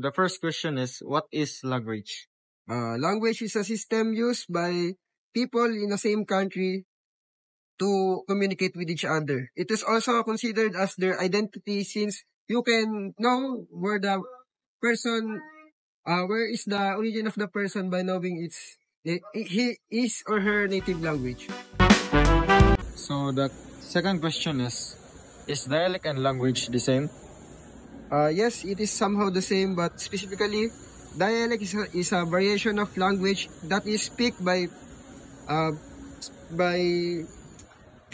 The first question is, what is language? Language is a system used by people in the same country to communicate with each other. It is also considered as their identity since you can know where the person, where is the origin of the person by knowing his or her native language. So the second question is dialect and language the same? Yes, it is somehow the same, but specifically, dialect is a variation of language that is speak by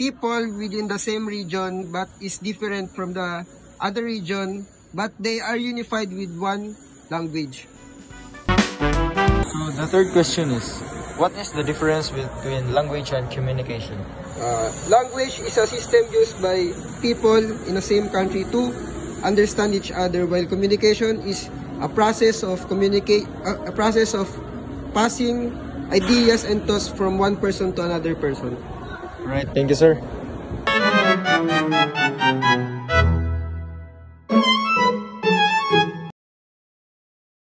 people within the same region but is different from the other region, but they are unified with one language. So the third question is, what is the difference between language and communication? Language is a system used by people in the same country to understand each other, while communication is a process of passing ideas and thoughts from one person to another person. Right, thank you, sir.